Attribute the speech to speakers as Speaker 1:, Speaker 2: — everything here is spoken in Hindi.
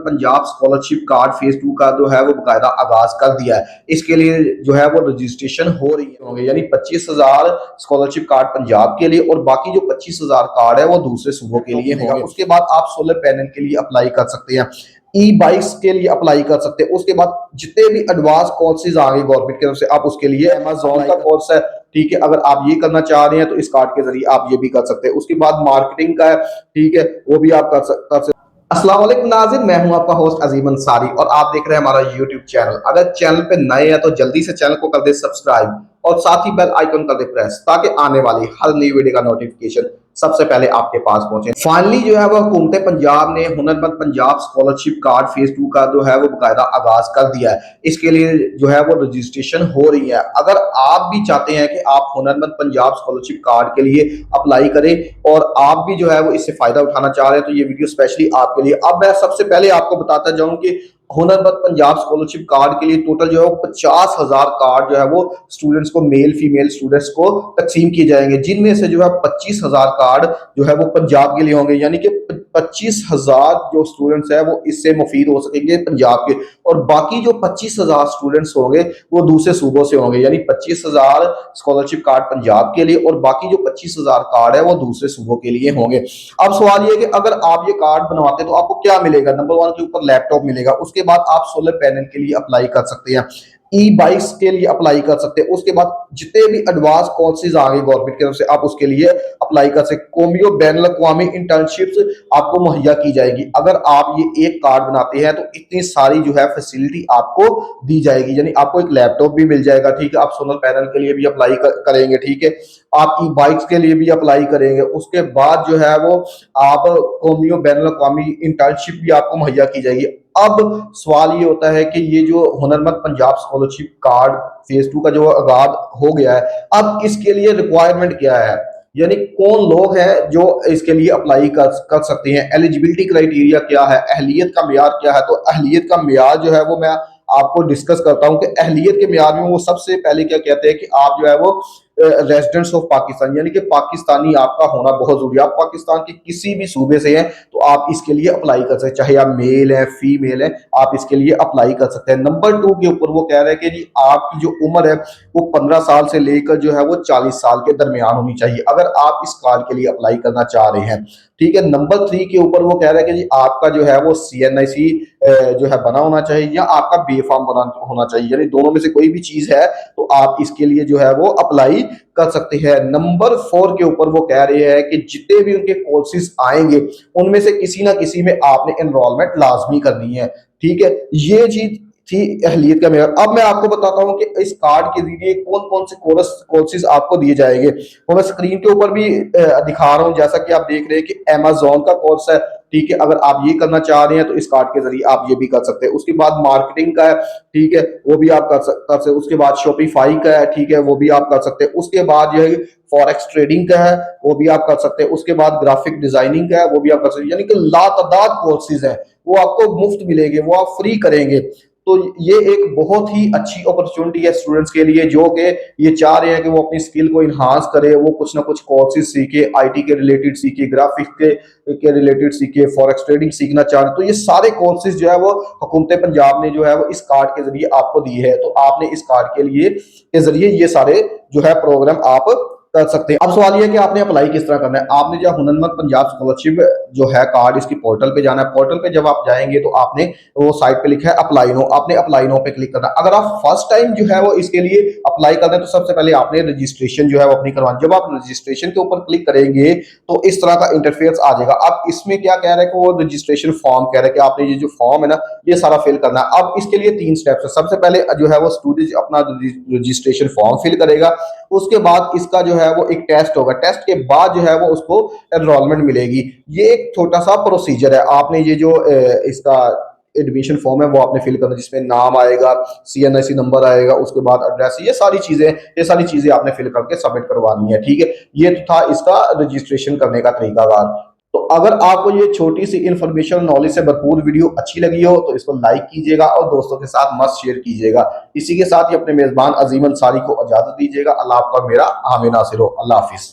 Speaker 1: पंजाब स्कॉलरशिप कार्ड फेज 2 का जो है वो बकायदा आगाज कर दिया है। इसके लिए जो है वो रजिस्ट्रेशन हो रही होंगे, यानी 25,000 स्कॉलरशिप कार्ड पंजाब के लिए और बाकी जो 25,000 कार्ड है वो दूसरे सूबों के लिए होगा। उसके बाद आप सोलर पैनल के लिए अप्लाई कर सकते हैं, ई बाइक्स के लिए अप्लाई कर सकते हैं। उसके बाद जितने भी एडवांस कोर्सेज आ गए गवर्नमेंट की तरफ से, आप उसके लिए अमेजोन का कोर्स है, ठीक है, अगर आप ये करना चाह रहे हैं तो इस कार्ड के जरिए आप ये भी कर सकते हैं। उसके बाद मार्केटिंग का है, ठीक है, वो भी आप कर सकते। अस्सलाम वालेकुम नाज़रीन, मैं हूं आपका होस्ट अजीम अंसारी और आप देख रहे हैं हमारा यूट्यूब चैनल। अगर चैनल पे नए हैं तो जल्दी से चैनल को कर दे सब्सक्राइब और साथ ही बेल आइकन कर दे प्रेस, ताकि आने वाली हर नई वीडियो का नोटिफिकेशन सबसे पहले आपके पास पहुंचे। फाइनली जो है वो हुकूमत पंजाब ने हुनरमंद पंजाब स्कॉलरशिप कार्ड फेज 2 का जो है वो बकायदा आगाज कर दिया है। इसके लिए जो है वो रजिस्ट्रेशन हो रही है। अगर आप भी चाहते हैं कि आप हुनरमंद पंजाब स्कॉलरशिप कार्ड के लिए अप्लाई करें और आप भी जो है वो इससे फायदा उठाना चाह रहे हैं, तो ये वीडियो स्पेशली आपके लिए। अब मैं सबसे पहले आपको बताता जाऊं कि हुनरमंद पंजाब स्कॉलरशिप कार्ड के लिए टोटल जो है वो 50,000 कार्ड जो है वो स्टूडेंट्स को, मेल फीमेल स्टूडेंट्स को तकसीम किए जाएंगे, जिनमें से जो है 25,000 कार्ड जो है वो पंजाब के लिए होंगे, यानी कि 25,000 जो स्टूडेंट्स है वो इससे मुफीद हो सकेंगे पंजाब के, और बाकी जो 25,000 स्टूडेंट्स होंगे वो दूसरे सूबों से होंगे, यानी 25,000 स्कॉलरशिप कार्ड पंजाब के लिए और बाकी जो 25,000 कार्ड है वो दूसरे सूबों के लिए होंगे। अब सवाल ये कि अगर आप ये कार्ड बनवाते हैं तो आपको क्या मिलेगा? नंबर 1 के ऊपर लैपटॉप मिलेगा। उसके बाद आप सोलर पैनल के लिए अप्लाई कर सकते हैं, ई बाइक्स के लिए अप्लाई कर सकते हैं। उसके बाद जितने भी एडवांस कोर्सेज आ गए गवर्नमेंट की तरफ से, आप उसके लिए अप्लाई कर सकते हैं। कौमियों बैनुल अक़वामी इंटर्नशिप्स आपको मुहैया की जाएगी। अगर आप ये एक कार्ड बनाते हैं तो इतनी सारी जो है फैसिलिटी आपको दी जाएगी, यानी आपको एक लैपटॉप भी मिल जाएगा, ठीक है, आप सोलर पैनल के लिए भी अप्लाई करेंगे, ठीक है, आप ई बाइक्स के लिए भी अप्लाई करेंगे। उसके बाद जो है वो आप कौमियों बैनुल अक़वामी इंटर्नशिप भी आपको मुहैया की जाएगी। अब सवाल ये होता है कि ये जो हुनरमंद पंजाब स्कॉलरशिप कार्ड फेज 2 का जो आगाज हो गया है, अब इसके लिए रिक्वायरमेंट क्या है, यानी कौन लोग हैं जो इसके लिए अप्लाई कर सकते हैं, एलिजिबिलिटी क्राइटेरिया क्या है, अहलियत का मेयार क्या है। तो अहलियत का मेयार जो है वो मैं आपको डिस्कस करता हूं कि अहलियत के मेयार में वो सबसे पहले क्या कहते हैं कि आप जो है वो रेजिडेंट्स ऑफ पाकिस्तान, यानी कि पाकिस्तानी आपका होना बहुत जरूरी है। आप पाकिस्तान के किसी भी सूबे से हैं तो आप इसके लिए अप्लाई कर सकते हैं, चाहे आप मेल है फीमेल है, आप इसके लिए अप्लाई कर सकते हैं। नंबर 2 के ऊपर वो कह रहे हैं कि जी आपकी जो उम्र है वो 15 साल से लेकर जो है वो 40 साल के दरमियान होनी चाहिए, अगर आप इस कार्ड के लिए अप्लाई करना चाह रहे हैं, ठीक है। नंबर 3 के ऊपर वो कह रहे हैं कि जी आपका जो है वो CNIC जो है बना होना चाहिए या आपका B.Pharm बना होना चाहिए, यानी दोनों में से कोई भी चीज है तो आप इसके लिए जो है वो अप्लाई कर सकते हैं। नंबर 4 के ऊपर वो कह रहे हैं कि जितने भी उनके कोर्सेज आएंगे उनमें से किसी ना किसी में आपने एनरोलमेंट लाजमी करनी है, ठीक है। ये चीज थी अहलियत का मेयार। अब मैं आपको बताता हूं कि इस कार्ड के जरिए कौन कौन से कोर्सेज आपको दिए जाएंगे। और मैं स्क्रीन के ऊपर भी दिखा रहा हूं, जैसा कि आप देख रहे हैं कि अमेजोन का कोर्स है, ठीक है, अगर आप ये करना चाह रहे हैं तो इस कार्ड के जरिए आप ये भी कर सकते हैं। उसके बाद मार्केटिंग का है, ठीक है, वो भी आप कर सकते हैं। उसके बाद शॉपिफाई का है, ठीक है, वो भी आप कर सकते हैं। उसके बाद जो है फॉरेक्स ट्रेडिंग का है, वो भी आप कर सकते हैं। उसके बाद ग्राफिक डिजाइनिंग का है, वो भी आप कर सकते हैं। यानी कि लातादाद कोर्सेज हैं वो आपको मुफ्त मिलेंगे, वो आप फ्री करेंगे। तो ये एक बहुत ही अच्छी अपॉर्चुनिटी है स्टूडेंट्स के लिए जो कि ये चाह रहे हैं कि वो अपनी स्किल को इन्हांस करे, वो कुछ ना कुछ कोर्सेज सीखे, IT के रिलेटेड सीखे, ग्राफिक्स के रिलेटेड सीखे, फॉरेक्स ट्रेडिंग सीखना चाह रहे हैं। तो ये सारे कोर्सेज जो है वो हुकूमत पंजाब ने जो है वो इस कार्ड के जरिए आपको दिए है, तो आपने इस कार्ड के जरिए ये सारे जो है प्रोग्राम आप कर सकते हैं। अब सवाल ये है कि आपने अप्लाई किस तरह करना है। आपने जो हुनरमंद पंजाब स्कॉलरशिप जो है कार्ड, इसकी पोर्टल पे जाना है। पोर्टल पे जब आप जाएंगे तो आपने वो साइट पे लिखा है अप्लाई नो, आपने अप्लाई नो पे क्लिक करना है। अगर आप फर्स्ट टाइम जो है वो इसके लिए अप्लाई कर रहे हैं तो सबसे पहले आपने रजिस्ट्रेशन जो है वो अपनी करवानी। जब आप रजिस्ट्रेशन के ऊपर क्लिक करेंगे तो इस तरह का इंटरफेस आ जाएगा। अब इसमें क्या कह रहे हैं कि वो रजिस्ट्रेशन फॉर्म कह रहे हैं कि आपने ये जो फॉर्म है ना ये सारा फिल करना है। अब इसके लिए 3 स्टेप्स है। सबसे पहले जो है वो स्टूडेंट अपना रजिस्ट्रेशन फॉर्म फिल करेगा, उसके बाद इसका जो है वो एक टेस्ट होगा, टेस्ट के बाद जो है वो उसको एनरोलमेंट मिलेगी। ये एक छोटा सा प्रोसीजर है। आपने ये जो इसका एडमिशन फॉर्म है वो आपने फिल करना, जिसमें नाम आएगा, CNIC नंबर आएगा, उसके बाद एड्रेस, ये सारी चीजें आपने फिल करके सबमिट करवानी है, ठीक है। ये तो था इसका रजिस्ट्रेशन करने का तरीकाकार। तो अगर आपको ये छोटी सी इंफॉर्मेशन नॉलेज से भरपूर वीडियो अच्छी लगी हो तो इसको लाइक कीजिएगा और दोस्तों के साथ मस्त शेयर कीजिएगा। इसी के साथ ही अपने मेजबान अजीम अंसारी को इजाजत दीजिएगा। अल्लाह आपका मेरा हामी नासिर हो। अल्लाह हाफिज।